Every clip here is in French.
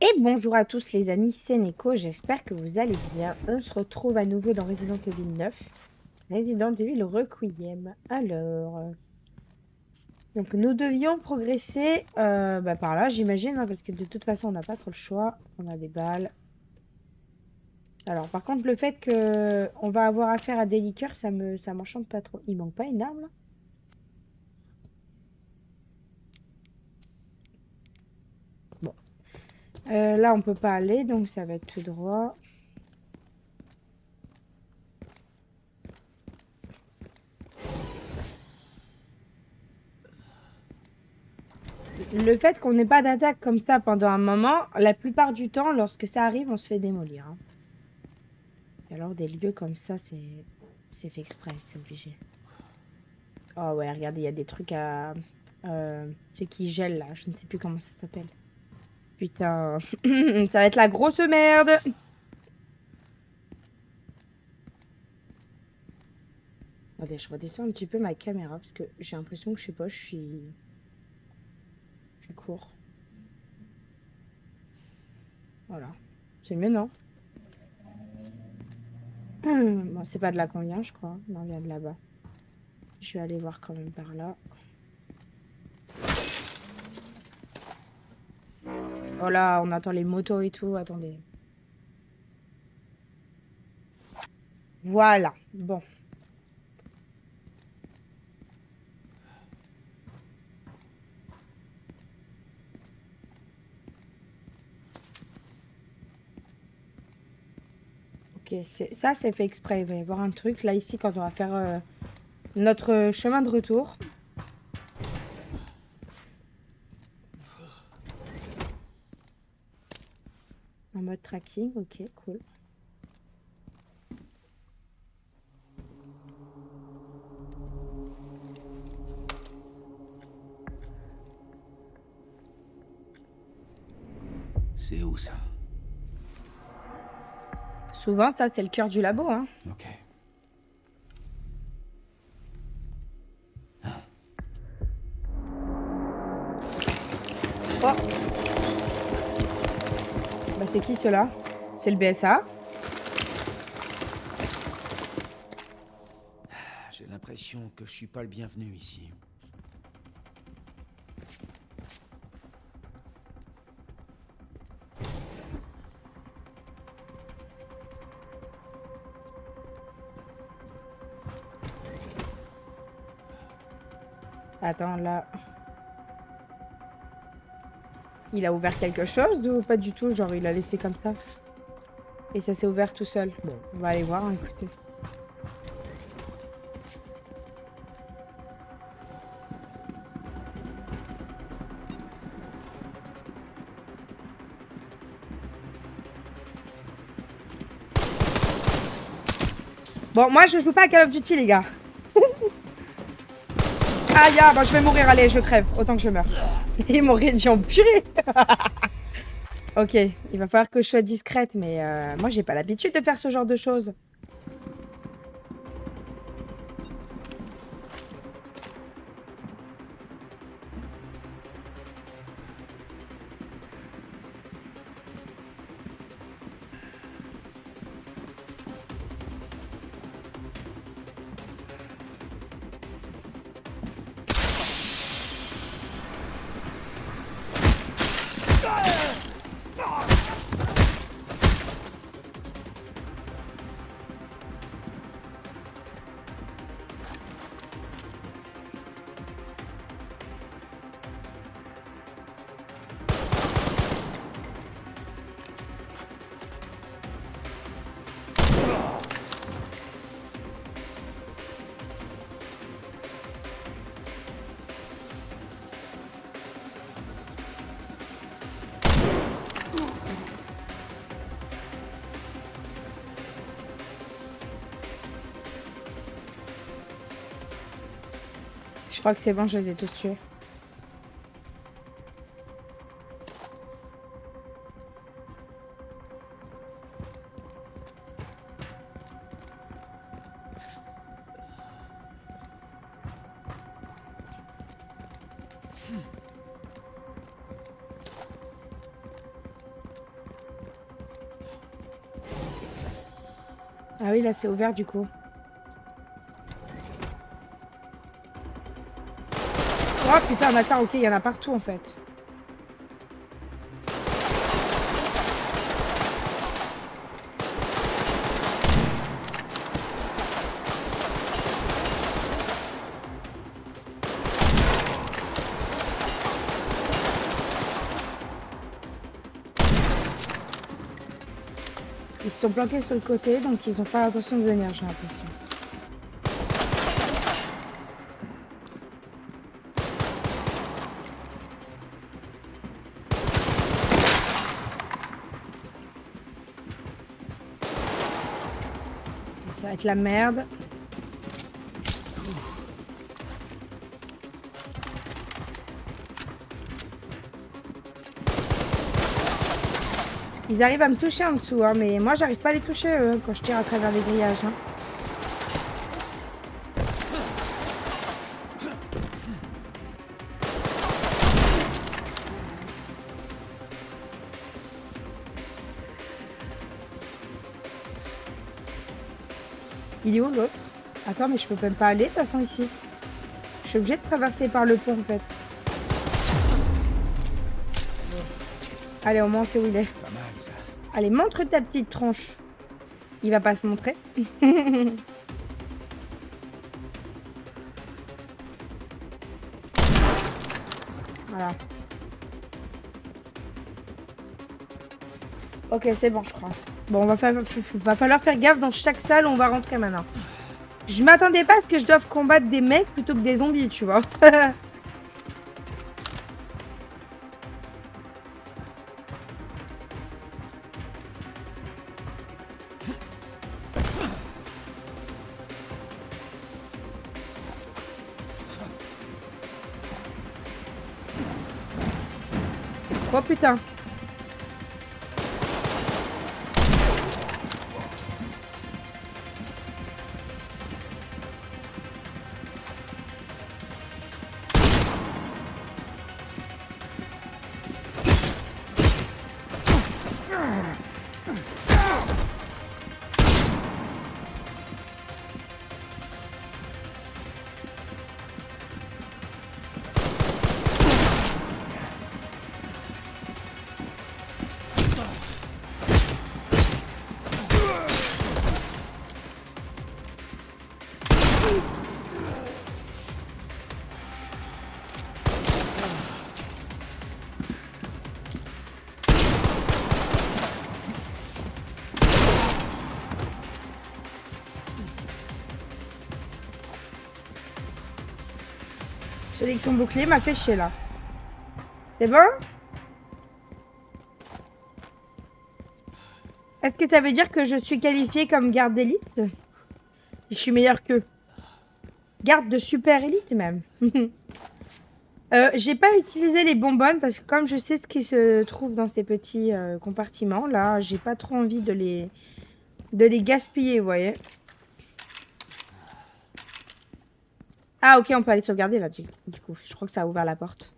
Et bonjour à tous les amis, c'est Neko, j'espère que vous allez bien. On se retrouve à nouveau dans Resident Evil 9, Resident Evil Requiem. Donc nous devions progresser par là, j'imagine, hein, parce que de toute façon on n'a pas trop le choix. On a des balles. Alors par contre le fait que on va avoir affaire à des liqueurs, ça m'enchante pas trop. Il manque pas une arme là? Bon. Là on peut pas aller, donc ça va être tout droit. Le fait qu'on n'ait pas d'attaque comme ça pendant un moment, la plupart du temps, lorsque ça arrive, on se fait démolir, hein. Et alors, des lieux comme ça, c'est fait exprès, c'est obligé. Oh ouais, regardez, il y a des trucs à... c'est qui gèle, là. Je ne sais plus comment ça s'appelle. Putain. Ça va être la grosse merde. Attendez, je redescends un petit peu ma caméra, parce que j'ai l'impression que, je sais pas, je suis... Je cours. Voilà. C'est mieux, non? Bon, c'est pas de là qu'on vient, je crois. Non, on vient de là-bas. Je vais aller voir quand même par là. Oh là, on attend les motos et tout. Attendez. Voilà. Bon. Ok, ça, c'est fait exprès. Il va y avoir un truc là, ici, quand on va faire notre chemin de retour. En mode tracking. Ok, cool. C'est où ça? Souvent, ça, c'est le cœur du labo, hein. Ok. Oh, bah c'est qui ceux-là? C'est le BSA. J'ai l'impression que je suis pas le bienvenu ici. Attends, là. Il a ouvert quelque chose ou pas du tout? Genre, il a laissé comme ça. Et ça s'est ouvert tout seul. Bon, on va aller voir, hein, écoutez. Bon, moi, je joue pas à Call of Duty, les gars. Aïe, ah, bah, je vais mourir. Allez, je crève. Autant que je meure. Ils m'ont dit en purée. Ok, il va falloir que je sois discrète, mais moi, j'ai pas l'habitude de faire ce genre de choses. Je crois que c'est bon, je les ai tous tués. Ah oui, là c'est ouvert du coup. Oh putain, d'accord, ok, il y en a partout en fait. Ils se sont planqués sur le côté, donc ils n'ont pas l'intention de venir, j'ai l'impression. Ça va être la merde. Ils arrivent à me toucher en dessous, hein, mais moi j'arrive pas à les toucher quand je tire à travers les grillages. Hein. Il est où l'autre? Attends, mais je peux même pas aller de toute façon ici. Je suis obligée de traverser par le pont en fait. Allez, au moins on sait où il est. Pas mal, ça. Allez, montre ta petite tronche. Il va pas se montrer. Voilà. Ok, c'est bon, je crois. Bon, va falloir faire gaffe dans chaque salle où on va rentrer maintenant. Je m'attendais pas à ce que je doive combattre des mecs plutôt que des zombies, tu vois. Oh putain. Celui avec son bouclier m'a fait chier là. C'est bon? Est-ce que ça veut dire que je suis qualifiée comme garde d'élite? Je suis meilleure qu'eux. Garde de super élite même. J'ai pas utilisé les bonbonnes parce que comme je sais ce qui se trouve dans ces petits compartiments là, j'ai pas trop envie de les gaspiller, vous voyez. Ah ok, on peut aller sauvegarder là du coup. Je crois que ça a ouvert la porte.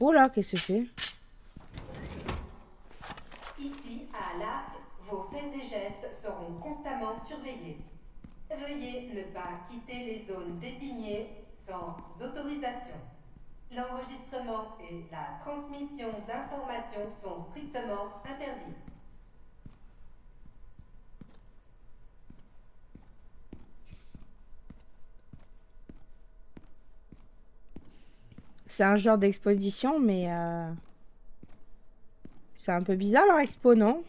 Oh là, qu'est-ce que c'est? Ici, à l'Arc, vos faits et gestes seront constamment surveillés. Veuillez ne pas quitter les zones désignées sans autorisation. L'enregistrement et la transmission d'informations sont strictement interdits. C'est un genre d'exposition, mais c'est un peu bizarre leur expo, non?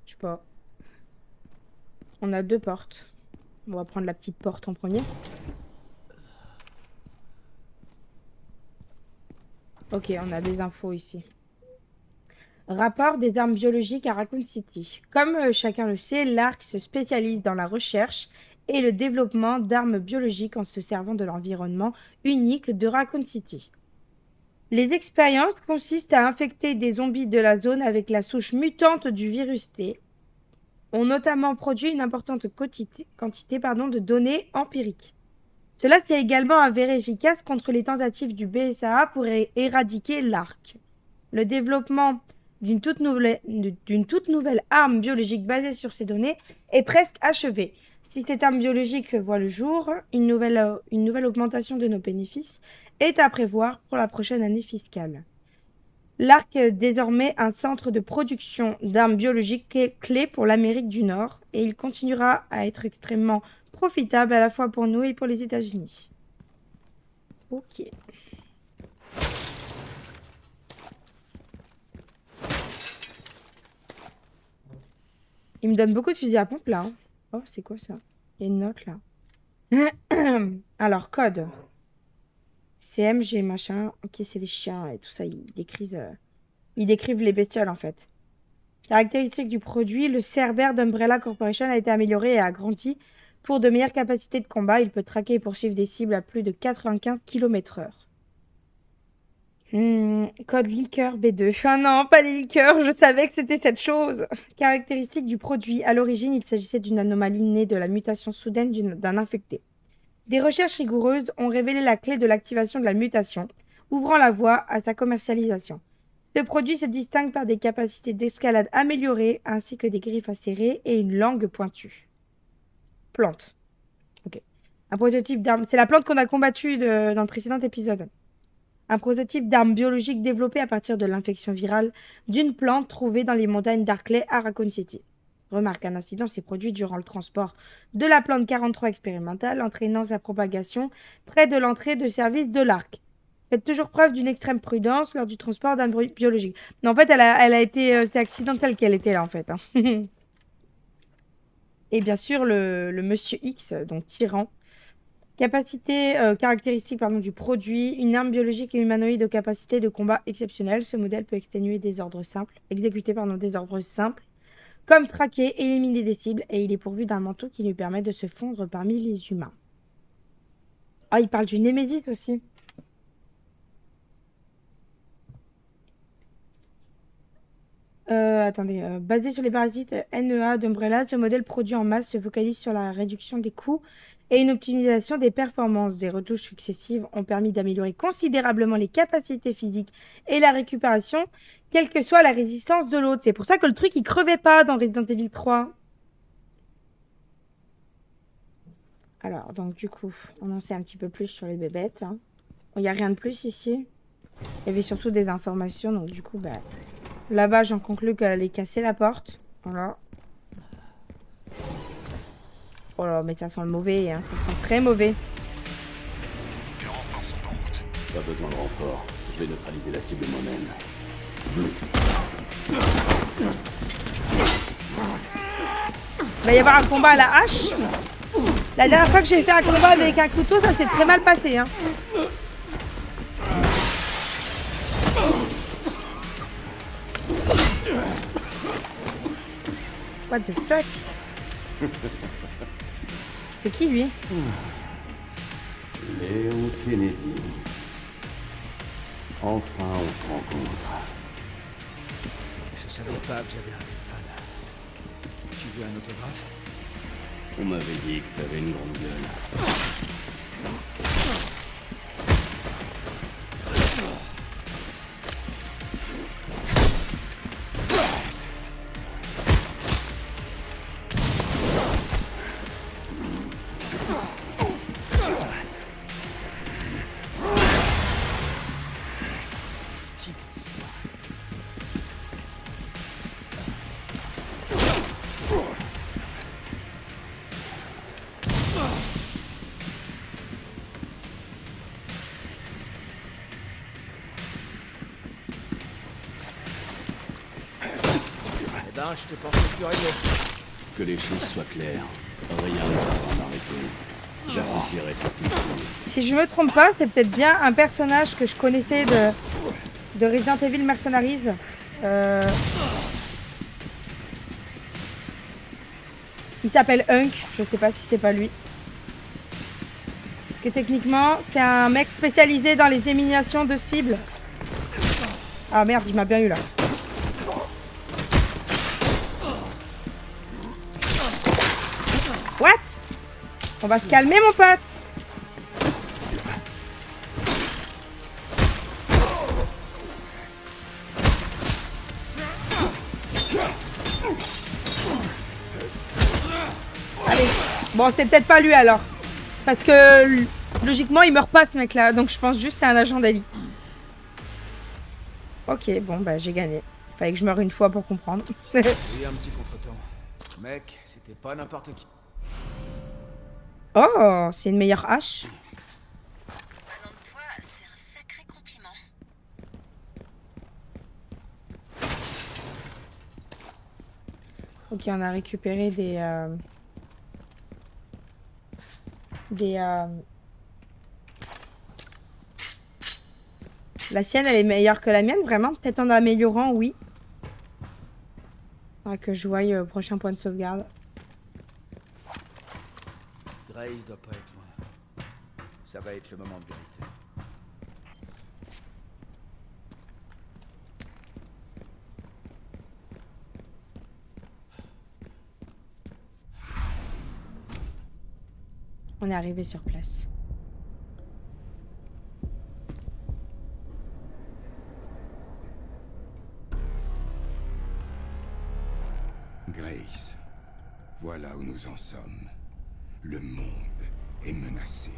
Je sais pas. On a deux portes. On va prendre la petite porte en premier. Ok, on a des infos ici. Rapport des armes biologiques à Raccoon City. Comme chacun le sait, l'ARC se spécialise dans la recherche et le développement d'armes biologiques en se servant de l'environnement unique de Raccoon City. Les expériences consistent à infecter des zombies de la zone avec la souche mutante du virus T. Ont notamment produit une importante quantité de données empiriques. Cela s'est également avéré efficace contre les tentatives du BSAA pour éradiquer l'ARC. Le développement d'une toute nouvelle arme biologique basée sur ces données est presque achevée. Si cette arme biologique voit le jour, une nouvelle augmentation de nos bénéfices est à prévoir pour la prochaine année fiscale. L'Arc est désormais un centre de production d'armes biologiques clé pour l'Amérique du Nord et il continuera à être extrêmement profitable à la fois pour nous et pour les États-Unis. Ok. Il me donne beaucoup de fusils à pompe là. Hein. Oh, c'est quoi ça? Il y a une note là. Alors, code. CMG, machin. Ok, c'est les chiens et tout ça. Ils décrivent les bestioles en fait. Caractéristiques du produit. Le Cerbère d'Umbrella Corporation a été amélioré et agrandi pour de meilleures capacités de combat. Il peut traquer et poursuivre des cibles à plus de 95 km/h. Code liqueur B2. Ah non, pas les liqueurs, je savais que c'était cette chose. Caractéristiques du produit. À l'origine, il s'agissait d'une anomalie née de la mutation soudaine d'un infecté. Des recherches rigoureuses ont révélé la clé de l'activation de la mutation, ouvrant la voie à sa commercialisation. Ce produit se distingue par des capacités d'escalade améliorées, ainsi que des griffes acérées et une langue pointue. Plante. Ok. Un prototype d'arme. C'est la plante qu'on a combattue dans le précédent épisode. Un prototype d'arme biologique développé à partir de l'infection virale d'une plante trouvée dans les montagnes d'Arklay à Raccoon City. Remarque, un incident s'est produit durant le transport de la plante 43 expérimentale, entraînant sa propagation près de l'entrée de service de l'Arc. Faites toujours preuve d'une extrême prudence lors du transport d'armes biologiques. Non, en fait, elle a été... c'est accidentel qu'elle était là, en fait. Hein. Et bien sûr, le Monsieur X, donc tyran. Caractéristiques du produit, une arme biologique et humanoïde aux capacités de combat exceptionnelles. Ce modèle peut exécuter des ordres simples, comme traquer, éliminer des cibles, et il est pourvu d'un manteau qui lui permet de se fondre parmi les humains. Ah, il parle du Némésis aussi. Basé sur les parasites NEA d'Umbrella, ce modèle produit en masse se focalise sur la réduction des coûts et une optimisation des performances. Des retouches successives ont permis d'améliorer considérablement les capacités physiques et la récupération, quelle que soit la résistance de l'autre. C'est pour ça que le truc, il crevait pas dans Resident Evil 3. Alors, donc du coup, on en sait un petit peu plus sur les bébêtes. Hein. Il n'y a rien de plus ici. Il y avait surtout des informations, donc du coup, là-bas, j'en conclus qu'elle allait casser la porte. Voilà. Oh là, mais ça sent le mauvais, hein. Ça sent très mauvais. Les renforts sont en route. Pas besoin de renfort. Je vais neutraliser la cible moi-même. Il va y avoir un combat à la hache. La dernière fois que j'ai fait un combat avec un couteau, ça s'est très mal passé, hein. What the fuck? C'est qui lui? Léon Kennedy. Enfin, on se rencontre. Je savais pas que j'avais un téléphone. Tu veux un autographe? On m'avait dit que t'avais une grande gueule. Je te pensais plus réglo. Que les choses soient claires. Rien ne va m'arrêter. J'accomplirai cette mission. Si je me trompe pas, c'est peut-être bien un personnage que je connaissais de Resident Evil Mercenaries. Il s'appelle Hunk, je sais pas si c'est pas lui. Parce que techniquement, c'est un mec spécialisé dans les éliminations de cibles. Ah merde, il m'a bien eu là. What? On va se calmer, mon pote. Allez. Bon, c'est peut-être pas lui alors. Parce que logiquement, il meurt pas ce mec-là. Donc je pense juste que c'est un agent d'élite. Ok, bon, bah j'ai gagné. Fallait que je meure une fois pour comprendre. Oui, un petit contretemps. Mec, c'était pas n'importe qui. Oh, c'est une meilleure hache. Venant de toi, c'est un sacré compliment. Ok, on a récupéré La sienne, elle est meilleure que la mienne, vraiment. Peut-être en améliorant, oui. Faudra que je voie au prochain point de sauvegarde. Grace doit pas être loin. Ça va être le moment de vérité. On est arrivé sur place. Grace, voilà où nous en sommes. Le monde est menacé.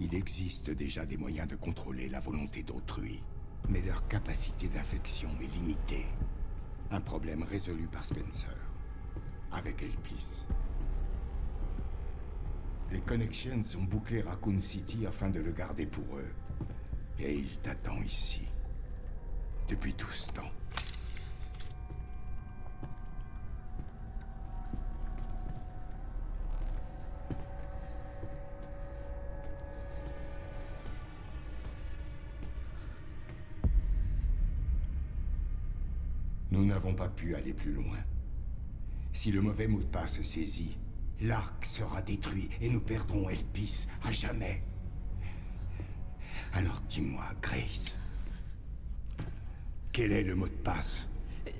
Il existe déjà des moyens de contrôler la volonté d'autrui, mais leur capacité d'infection est limitée. Un problème résolu par Spencer, avec Elpis. Les Connections ont bouclé Raccoon City afin de le garder pour eux. Et il t'attend ici. Depuis tout ce temps. Nous n'avons pas pu aller plus loin. Si le mauvais mot de passe saisit, l'arc sera détruit et nous perdrons Elpis à jamais. Alors dis-moi, Grace, quel est le mot de passe?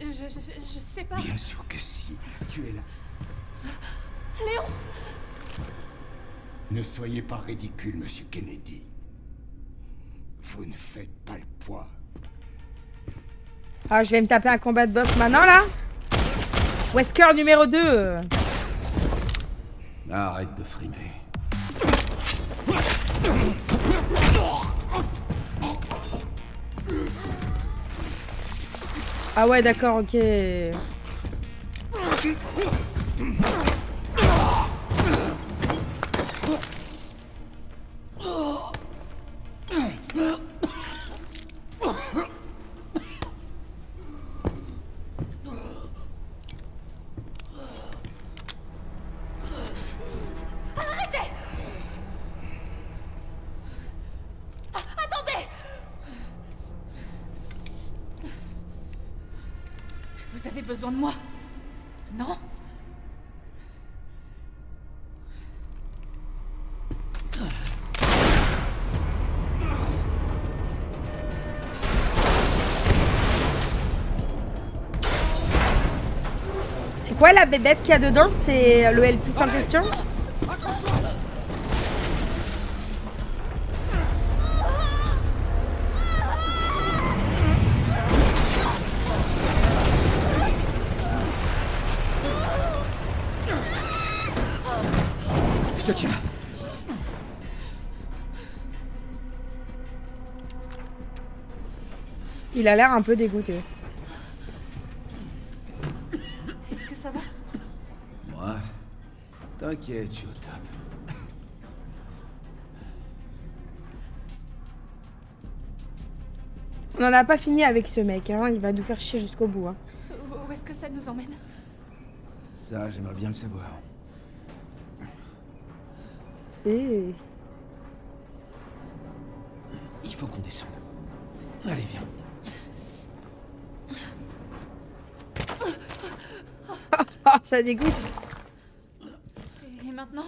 Je sais pas. Bien sûr que si, tu es là. Léon! Ne soyez pas ridicule, Monsieur Kennedy. Vous ne faites pas le poids. Ah, je vais me taper un combat de boss maintenant, là. Wesker numéro 2. Arrête de frimer. Ah ouais, d'accord, ok. Vous avez besoin de moi? Non? C'est quoi la bébête qu'il y a dedans? C'est le Elpis en question? Je te tiens. Il a l'air un peu dégoûté. Est-ce que ça va? Moi, t'inquiète, je suis au top. On n'en a pas fini avec ce mec, hein. Il va nous faire chier jusqu'au bout. Hein. Où est-ce que ça nous emmène? Ça, j'aimerais bien le savoir. Et... Il faut qu'on descende. Allez, viens. Ah, ça dégoûte. Et maintenant?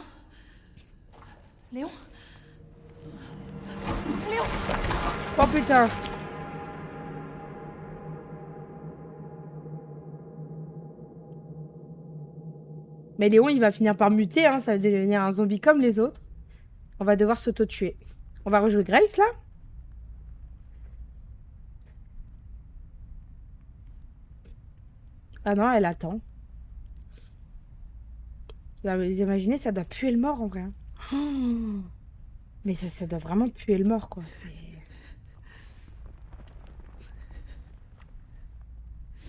Léon? Léon! Oh putain. Mais Léon, il va finir par muter, hein. Ça va devenir un zombie comme les autres. On va devoir s'auto-tuer. On va rejouer Grace, là? Ah non, elle attend. Là, vous imaginez, ça doit puer le mort en vrai. Hein. Oh. Mais ça doit vraiment puer le mort, quoi.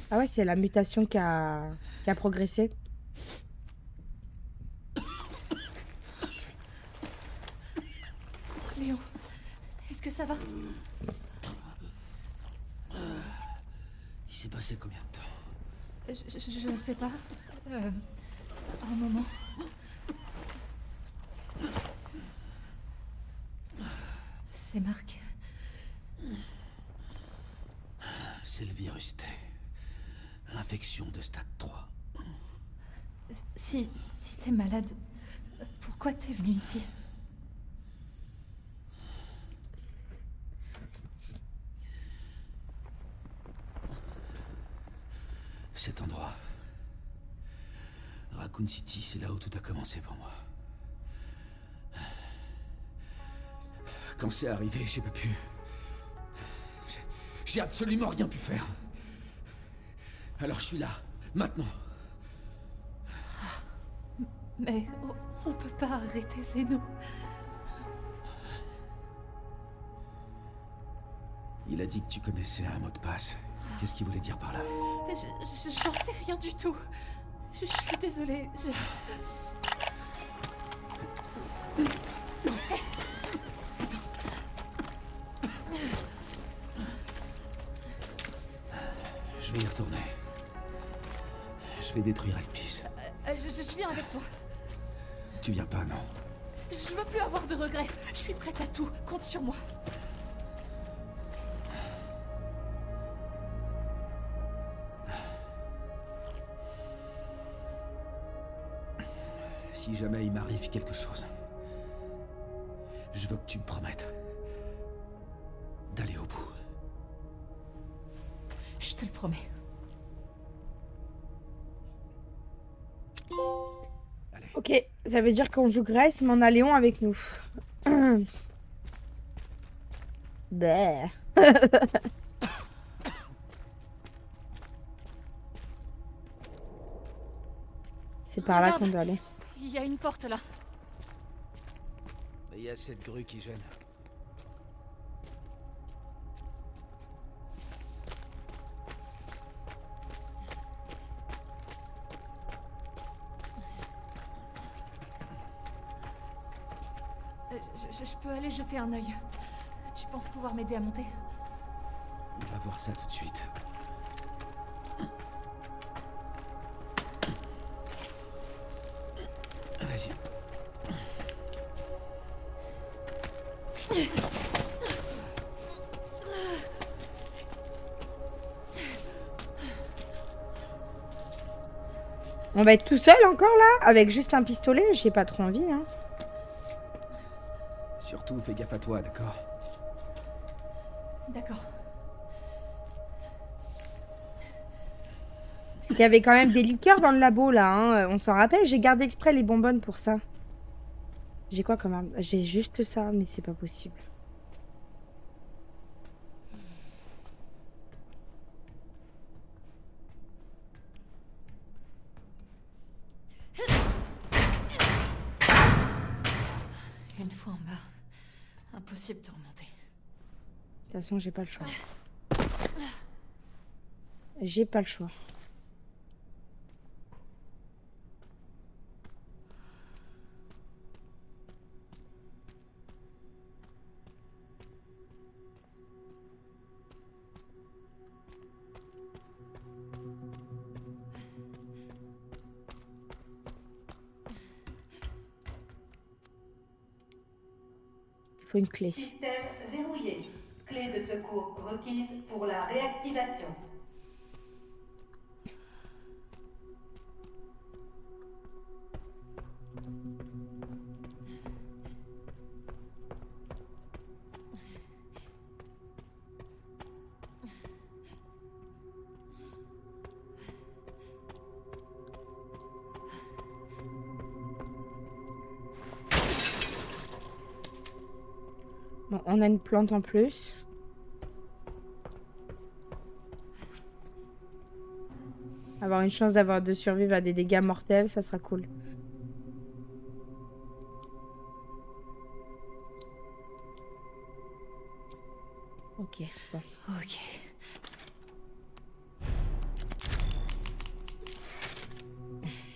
Ah ouais, c'est la mutation qui a progressé. Léo, est-ce que ça va? Il s'est passé combien de temps? Je ne sais pas. Un moment. C'est marqué. C'est le virus T. Infection de stade 3. Si t'es malade, pourquoi t'es venu ici? Cet endroit. Raccoon City, c'est là où tout a commencé pour moi. Quand c'est arrivé, j'ai pas pu... J'ai absolument rien pu faire. Alors je suis là, maintenant. Mais on peut pas arrêter, c'est nous. Il a dit que tu connaissais un mot de passe. Qu'est-ce qu'il voulait dire par là? J'en sais rien du tout. Je suis désolée. Je vais y retourner. Je vais détruire Elpis. Je viens avec toi. Tu viens pas, non? Je veux plus avoir de regrets. Je suis prête à tout. Compte sur moi. Si jamais il m'arrive quelque chose, je veux que tu me promettes d'aller au bout. Je te le promets. Allez. Ok, ça veut dire qu'on joue Grace, mais on a Léon avec nous. Bah. C'est par là Regarde. qu'on doit aller. Il y a une porte là. Il y a cette grue qui gêne. Je peux aller jeter un œil. Tu penses pouvoir m'aider à monter? On va voir ça tout de suite. Vas-y. On va être tout seul encore là, avec juste un pistolet. J'ai pas trop envie. Hein. Surtout, fais gaffe à toi, d'accord? D'accord. Parce qu'il y avait quand même des liqueurs dans le labo là. Hein. On s'en rappelle. J'ai gardé exprès les bonbonnes pour ça. J'ai quoi quand même? J'ai juste ça, mais c'est pas possible. Une fois en bas, impossible de remonter. De toute façon, j'ai pas le choix. J'ai pas le choix. Il faut une clé. Système verrouillé. Clé de secours requise pour la réactivation. Bon, on a une plante en plus. Avoir une chance de survivre à des dégâts mortels, ça sera cool. Ok, bon. Ok.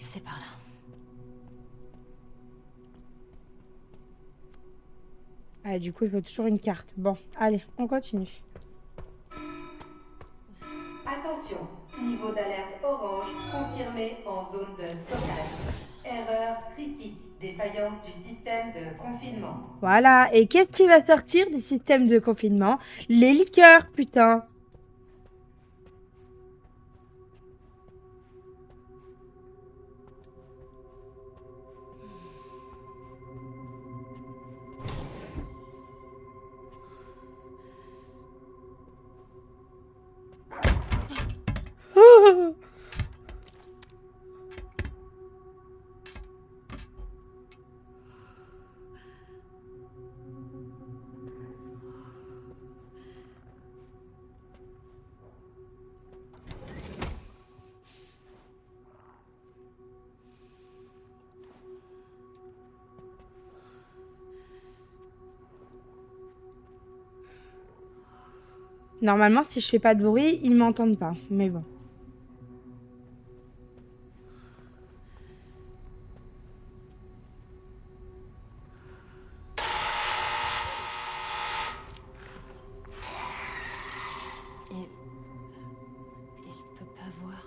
C'est par là. Ah, du coup, il faut toujours une carte. Bon, allez, on continue. Attention, niveau d'alerte orange confirmé en zone de stockage. Erreur critique, défaillance du système de confinement. Voilà, et qu'est-ce qui va sortir du système de confinement? Les liqueurs, putain. Oh. Normalement, si je fais pas de bruit, ils m'entendent pas. Mais bon. Il peut pas voir.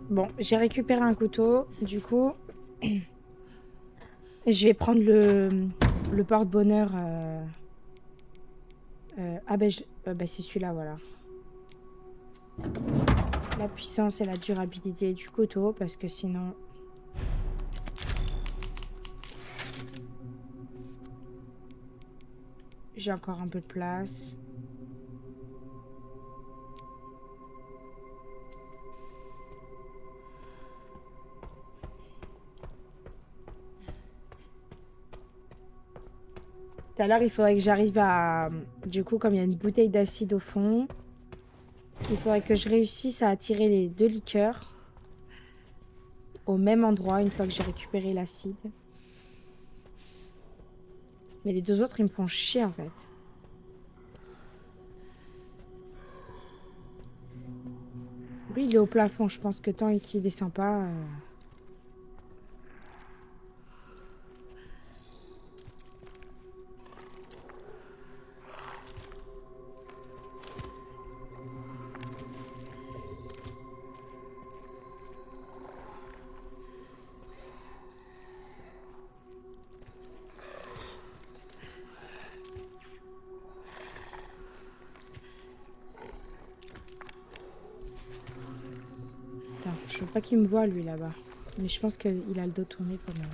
Bon, j'ai récupéré un couteau. Du coup, je vais prendre le porte-bonheur. Ah ben, c'est celui-là, voilà. La puissance et la durabilité du couteau, parce que sinon... J'ai encore un peu de place. Tout à l'heure, il faudrait que j'arrive à... Du coup, comme il y a une bouteille d'acide au fond, il faudrait que je réussisse à attirer les 2 liqueurs au même endroit une fois que j'ai récupéré l'acide. Mais les 2 autres, ils me font chier, en fait. Lui, il est au plafond. Je pense que tant qu'il descend pas... Putain, je veux pas qu'il me voie, lui, là-bas. Mais je pense qu'il a le dos tourné pour le moment.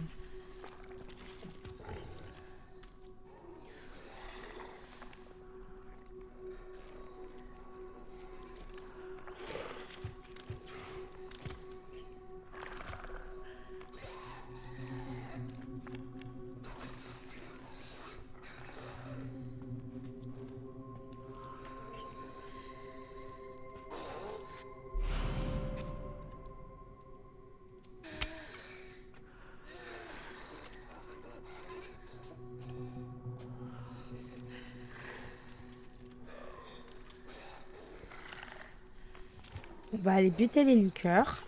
On va aller buter les liqueurs.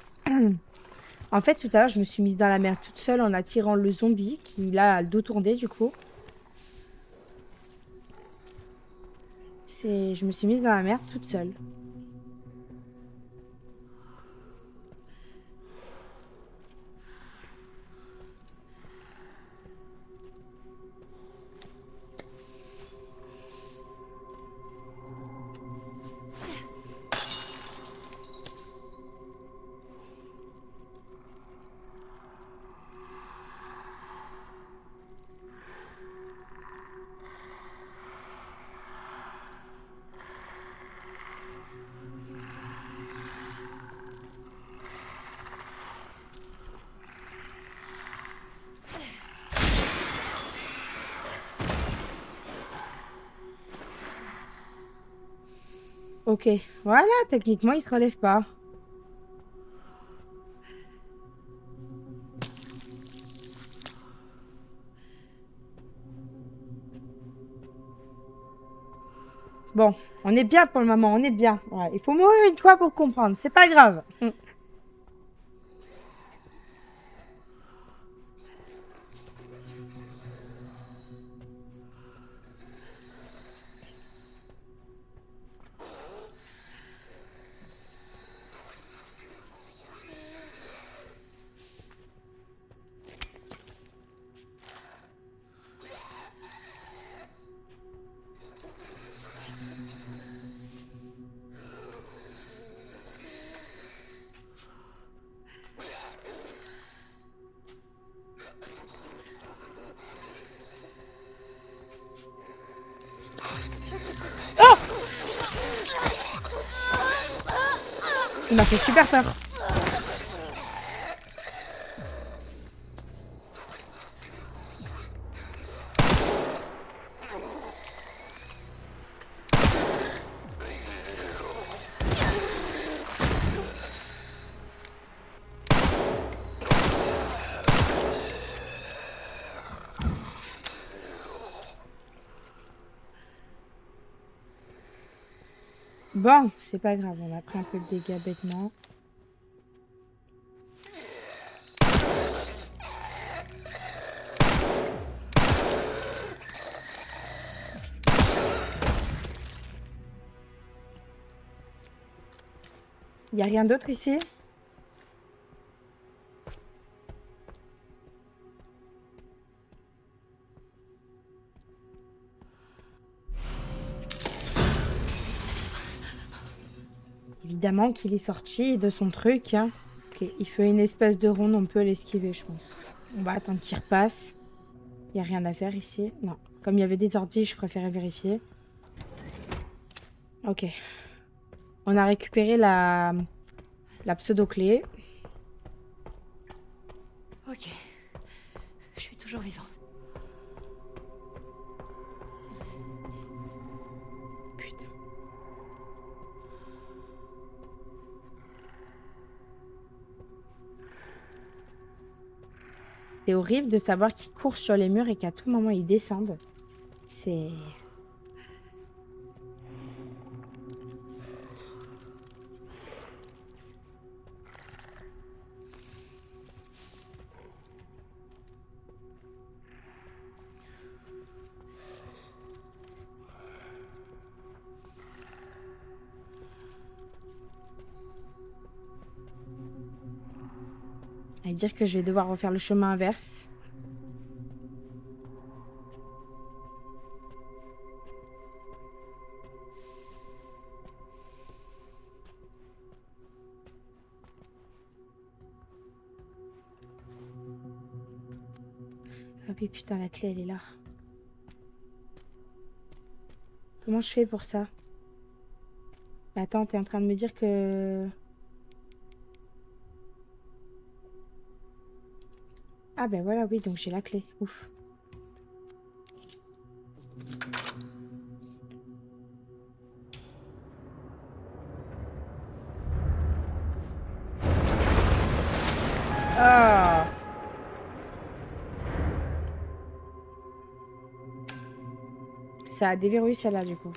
En fait, tout à l'heure, je me suis mise dans la mer toute seule en attirant le zombie qui, là, a le dos tourné, du coup. Je me suis mise dans la mer toute seule. Ok, voilà, techniquement, il se relève pas. Bon, on est bien pour le moment, on est bien. Ouais, il faut mourir une fois pour comprendre, c'est pas grave. Il m'a fait super peur. Bon, c'est pas grave, on a pris un peu de dégâts bêtement. Il y a rien d'autre ici? Évidemment qu'il est sorti de son truc. Hein. Ok, il fait une espèce de ronde, on peut l'esquiver, je pense. On va attendre qu'il repasse. Il n'y a rien à faire ici. Non. Comme il y avait des ordi, je préférais vérifier. Ok. On a récupéré la pseudo-clé. Ok. Je suis toujours vivante. Putain. C'est horrible de savoir qu'ils courent sur les murs et qu'à tout moment ils descendent. C'est... À dire que je vais devoir refaire le chemin inverse. Ah oui, putain, la clé, elle est là. Comment je fais pour ça? Attends, t'es en train de me dire que... Ah ben voilà, oui, donc j'ai la clé. Ouf. Ah. Ça a déverrouillé celle-là, du coup.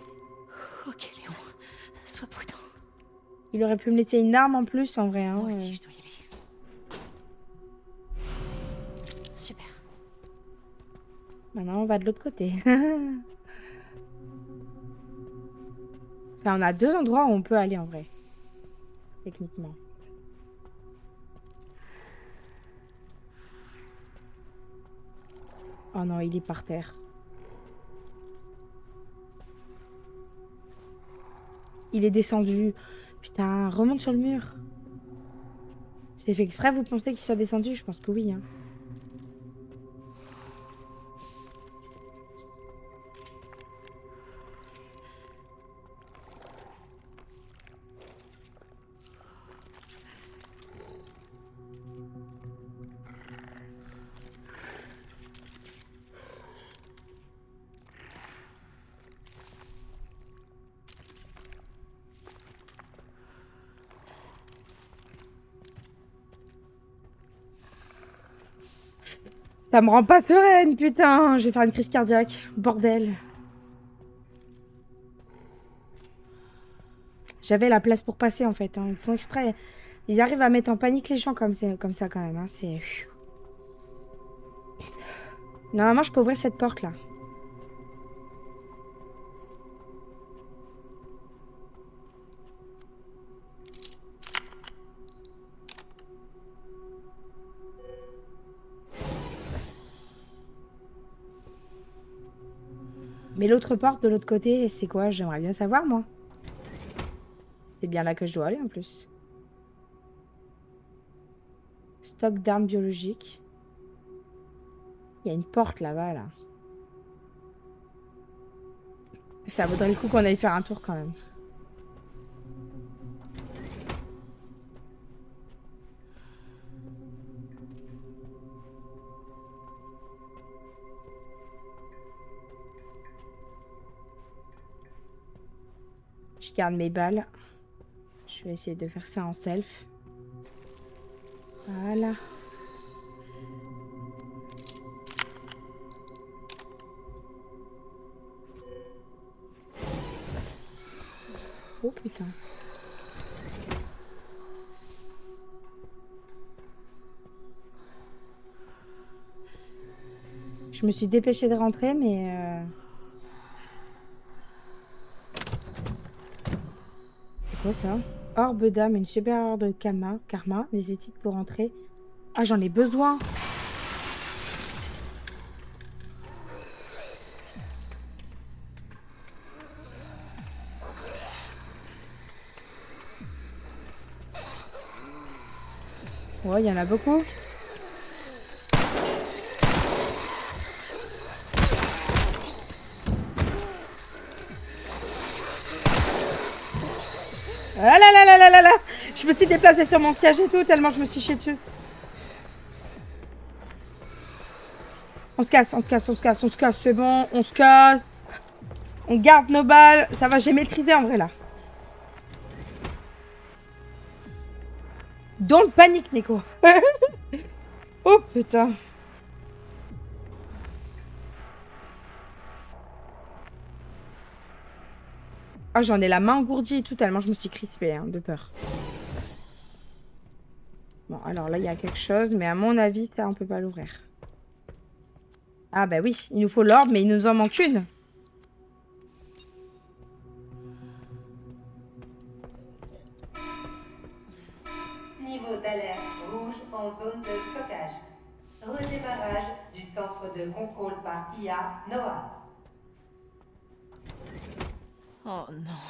Ok, Léon. Sois prudent. Il aurait pu me laisser une arme en plus, en vrai. Hein, Moi aussi, je dois y aller. Super. Maintenant, on va de l'autre côté. Enfin, on a 2 endroits où on peut aller, en vrai. Techniquement. Oh non, il est par terre. Il est descendu. Putain, remonte sur le mur. C'est fait exprès, vous pensez qu'il soit descendu? Je pense que oui. Hein. Ça me rend pas sereine, putain. Je vais faire une crise cardiaque. Bordel. J'avais la place pour passer, en fait. Hein. Ils font exprès. Ils arrivent à mettre en panique les gens comme ça, quand même. Hein. C'est... Normalement, je peux ouvrir cette porte-là. Mais l'autre porte de l'autre côté, c'est quoi? J'aimerais bien savoir, moi. C'est bien là que je dois aller, en plus. Stock d'armes biologiques. Il y a une porte là-bas, là. Ça vaudrait le coup qu'on aille faire un tour, quand même. Je garde mes balles. Je vais essayer de faire ça en self. Voilà. Oh putain. Je me suis dépêchée de rentrer, mais... C'est quoi ça? Orbe d'âme, une supérieure de karma, des éthiques pour entrer. Ah, j'en ai besoin. Ouais, il y en a beaucoup. Ah là là là là là là! Je me suis déplacée sur mon siège et tout, tellement je me suis chiée dessus. On se casse, on se casse, on se casse, on se casse, c'est bon, on se casse. On garde nos balles. Ça va, j'ai maîtrisé en vrai là. Don't panique, Nico. Oh putain. Ah, j'en ai la main engourdie et tout, tellement je me suis crispée hein, de peur. Bon, alors là, il y a quelque chose, mais à mon avis, ça, on peut pas l'ouvrir. Ah bah oui, il nous faut l'orbe, mais il nous en manque une. Niveau d'alerte rouge en zone de stockage. Redémarrage du centre de contrôle par IA NOAA. Oh non.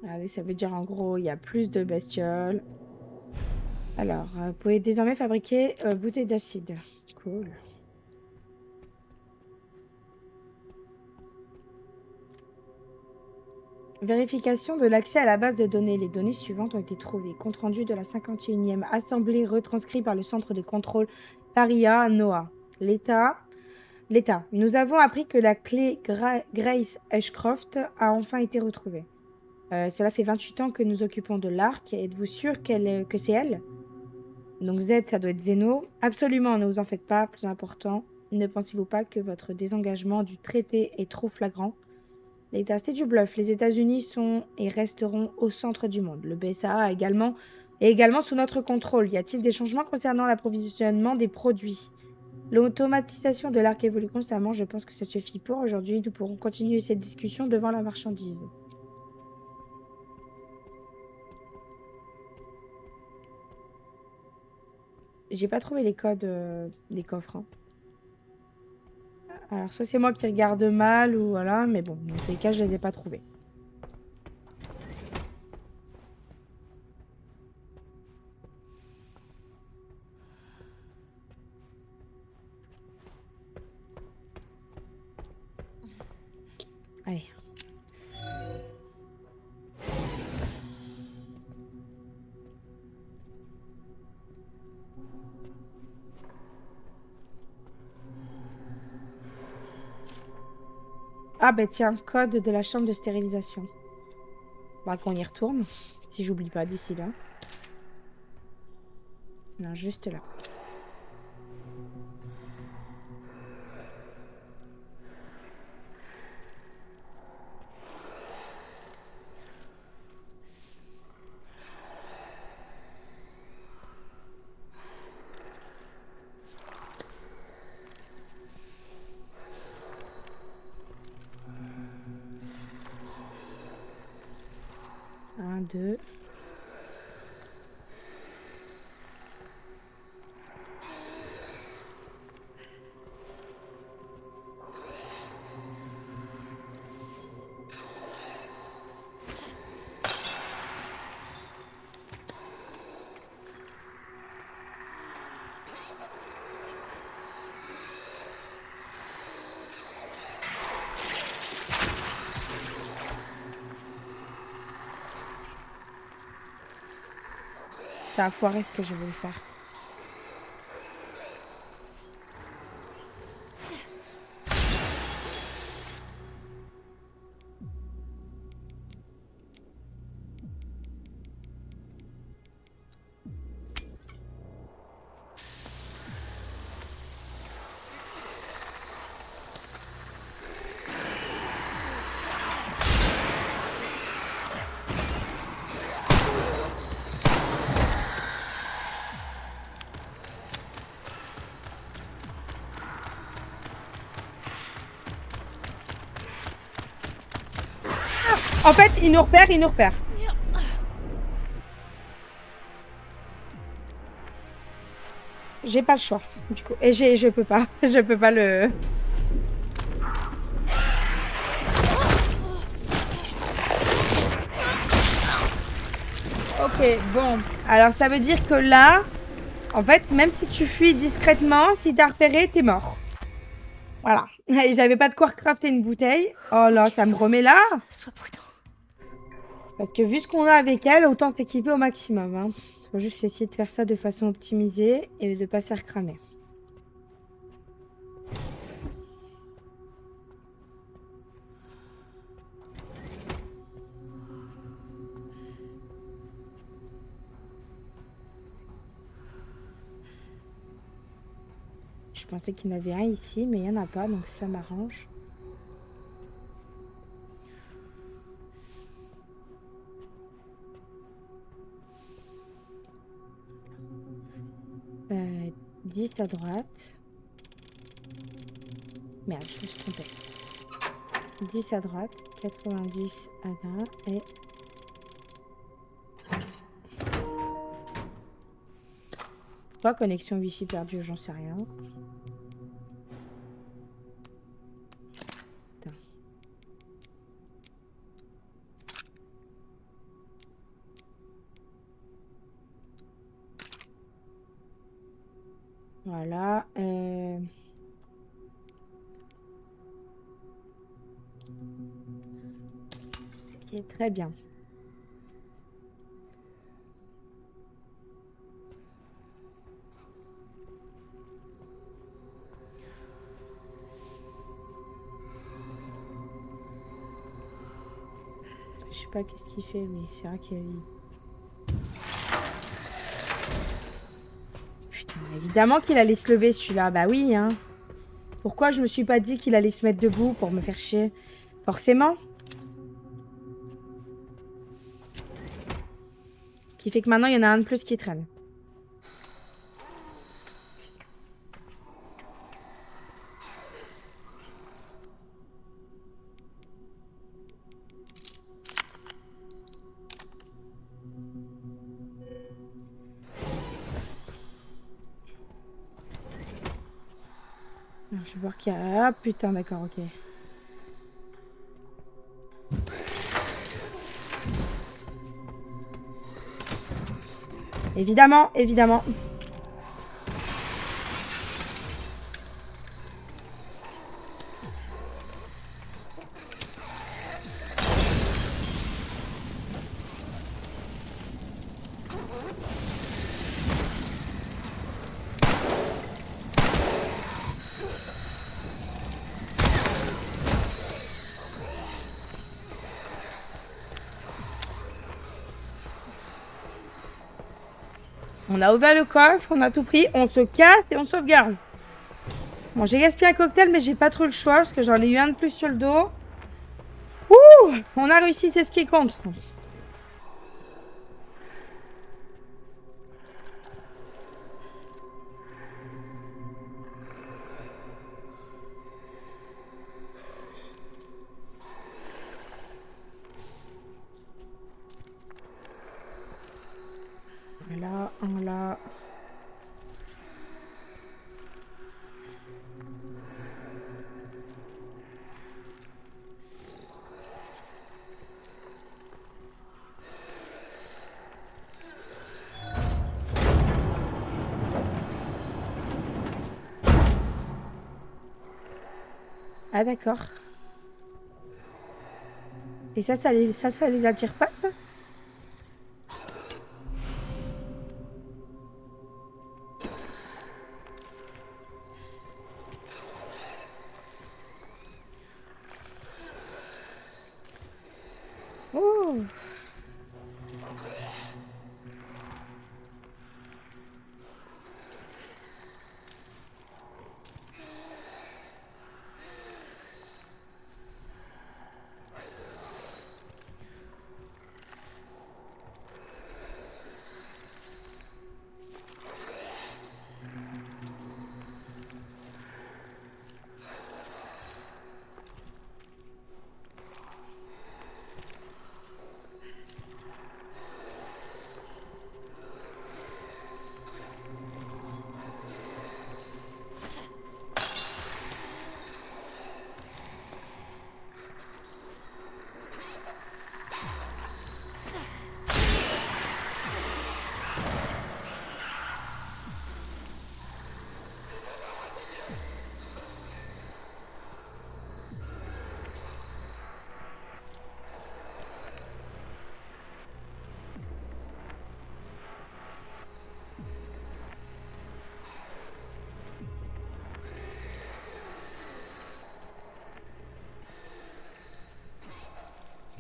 Allez, ça veut dire en gros, il y a plus de bestioles. Alors, vous pouvez désormais fabriquer bouteilles d'acide. Cool. Vérification de l'accès à la base de données. Les données suivantes ont été trouvées. Compte rendu de la 51e assemblée retranscrit par le centre de contrôle Paria NOAA. L'État. Nous avons appris que la clé Grace Ashcroft a enfin été retrouvée. Cela fait 28 ans que nous occupons de l'arc. Êtes-vous sûr que c'est elle? Donc Z, ça doit être Zeno. Absolument, ne vous en faites pas. Plus important, ne pensez-vous pas que votre désengagement du traité est trop flagrant? L'État, c'est du bluff. Les États-Unis sont et resteront au centre du monde. Le BSA est également sous notre contrôle. Y a-t-il des changements concernant l'approvisionnement des produits? L'automatisation de l'arc évolue constamment. Je pense que ça suffit pour aujourd'hui. Nous pourrons continuer cette discussion devant la marchandise. J'ai pas trouvé les codes des coffres. Hein. Alors, soit c'est moi qui regarde mal, ou voilà, mais bon, dans tous les cas, je les ai pas trouvés. Allez. Ah bah tiens, code de la chambre de stérilisation. Bah qu'on y retourne, si j'oublie pas d'ici là. Non, juste là. Un, deux. Ça a foiré ce que je voulais faire. En fait, il nous repère. J'ai pas le choix, du coup. Et je peux pas le... Ok, bon. Alors, ça veut dire que là, en fait, même si tu fuis discrètement, si t'as repéré, t'es mort. Voilà. Et j'avais pas de quoi crafter une bouteille. Oh là, ça me remet là. Sois prudent. Parce que vu ce qu'on a avec elle, autant s'équiper au maximum. Hein. Faut juste essayer de faire ça de façon optimisée et de pas se faire cramer. Je pensais qu'il y en avait un ici, mais il n'y en a pas, donc ça m'arrange. Euh, 10 à droite. Merde, je me suis trompée. 10 à droite, 90 à là, et... Pas connexion Wi-Fi perdue, j'en sais rien. Putain. Voilà. Ok, très bien. Je sais pas qu'est-ce qu'il fait, mais c'est vrai qu'il... Putain, évidemment qu'il allait se lever celui-là. Bah oui, hein. Pourquoi je me suis pas dit qu'il allait se mettre debout pour me faire chier? Forcément. Ce qui fait que maintenant, il y en a un de plus qui traîne. Alors, je vais voir qu'il y a... Ah putain, d'accord, ok. Évidemment, évidemment. On a ouvert le coffre, on a tout pris, on se casse et on sauvegarde. Bon, j'ai gaspillé un cocktail, mais j'ai pas trop le choix parce que j'en ai eu un de plus sur le dos. Ouh, on a réussi, c'est ce qui compte. Voilà, un là. Ah d'accord. Et ça les attire pas, ça? Oh.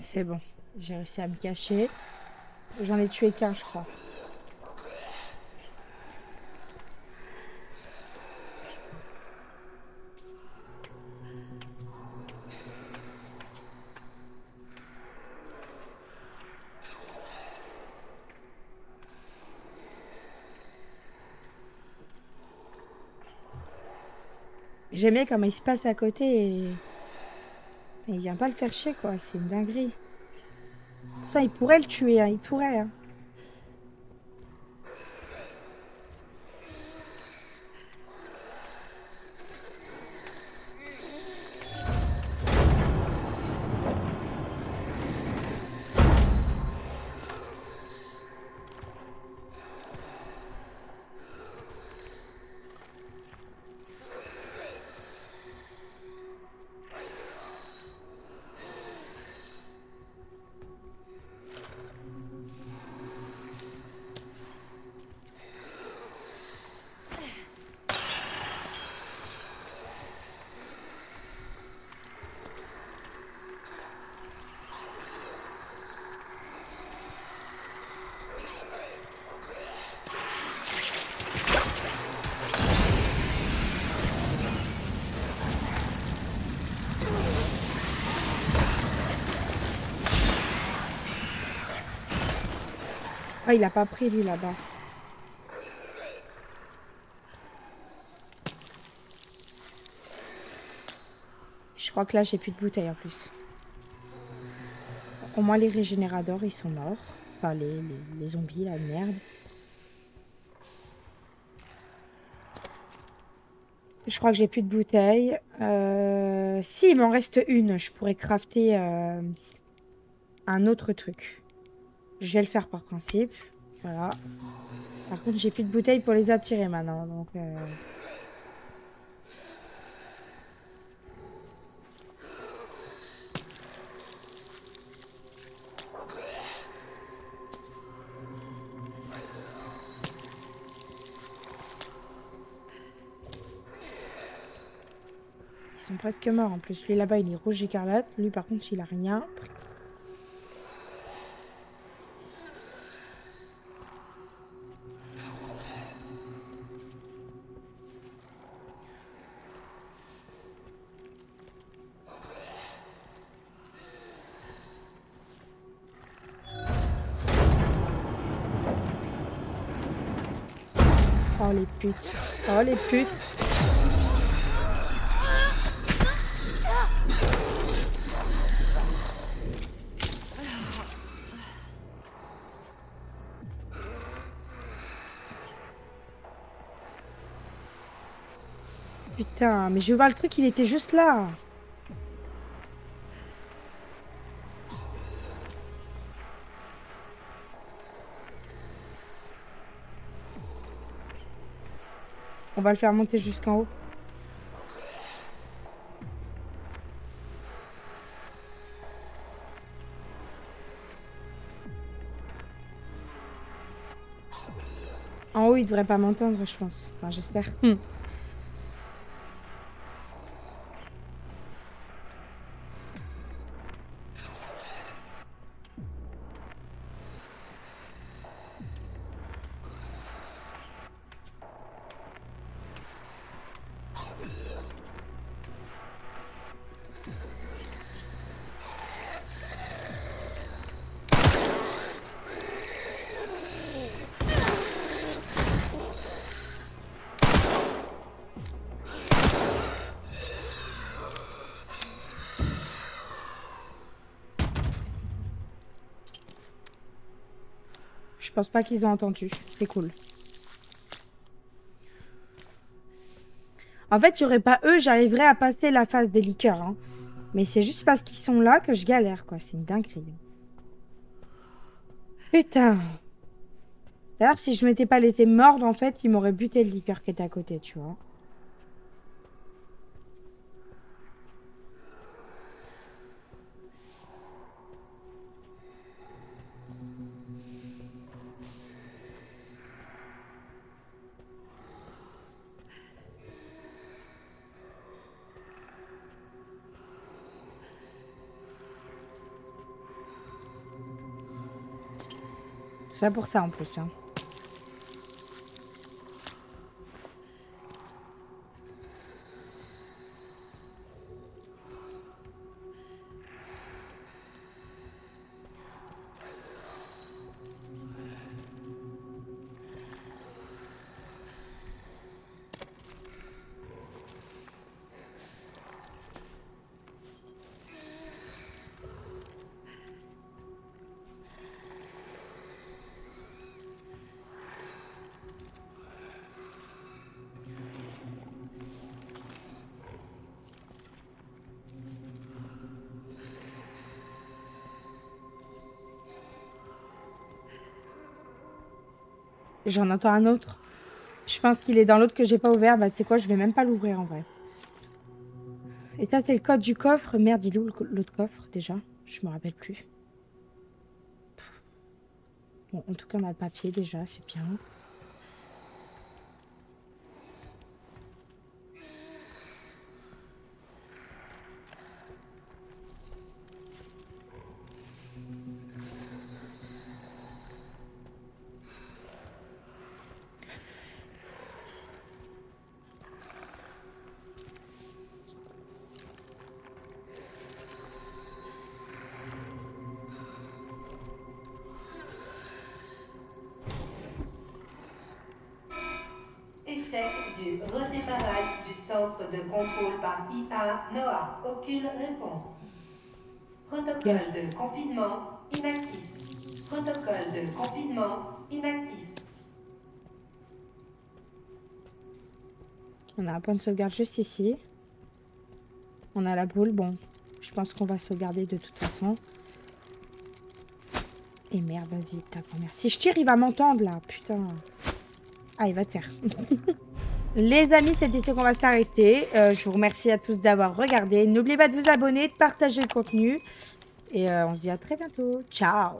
C'est bon, j'ai réussi à me cacher. J'en ai tué qu'un, je crois. J'aimais comment il se passe à côté et il vient pas le faire chier, quoi. C'est une dinguerie. Pourtant, il pourrait le tuer, hein. Il pourrait, hein. Pourquoi il a pas pris lui là-bas? Je crois que là j'ai plus de bouteilles en plus. Au moins les régénérateurs ils sont morts. Enfin les zombies la merde. Je crois que j'ai plus de bouteilles. Si, il m'en reste une. Je pourrais crafter un autre truc. Je vais le faire par principe. Voilà. Par contre, j'ai plus de bouteilles pour les attirer maintenant. Donc, ils sont presque morts en plus. Lui là-bas, il est rouge écarlate. Lui, par contre, il a rien pris. Oh les putes. Oh les putes. Putain, mais je vois le truc, il était juste là. On va le faire monter jusqu'en haut. En haut, il devrait pas m'entendre, je pense. Enfin, j'espère. Je pense pas qu'ils ont entendu. C'est cool. En fait, il n'y aurait pas eux, j'arriverais à passer la phase des liqueurs. Hein. Mais c'est juste parce qu'ils sont là que je galère, quoi. C'est une dinguerie. Putain. D'ailleurs, si je m'étais pas laissé mordre, en fait, ils m'auraient buté le liqueur qui était à côté, tu vois. Tout ça pour ça, en plus, hein. J'en entends un autre. Je pense qu'il est dans l'autre que j'ai pas ouvert. Bah, tu sais quoi, je vais même pas l'ouvrir en vrai. Et ça, c'est le code du coffre. Merde, il est où l'autre coffre déjà? Je me rappelle plus. Bon, en tout cas, on a le papier déjà, c'est bien. du redémarrage du centre de contrôle par IA NOAA. Aucune réponse. Protocole de confinement inactif. Protocole de confinement inactif. On a un point de sauvegarde juste ici. On a la boule. Bon, je pense qu'on va sauvegarder de toute façon. Et merde, vas-y, ta grand-mère. Si je tire, il va m'entendre là. Putain. Ah, il va taire. Les amis, c'est ici qu'on va s'arrêter. Je vous remercie à tous d'avoir regardé. N'oubliez pas de vous abonner, de partager le contenu. Et on se dit à très bientôt. Ciao.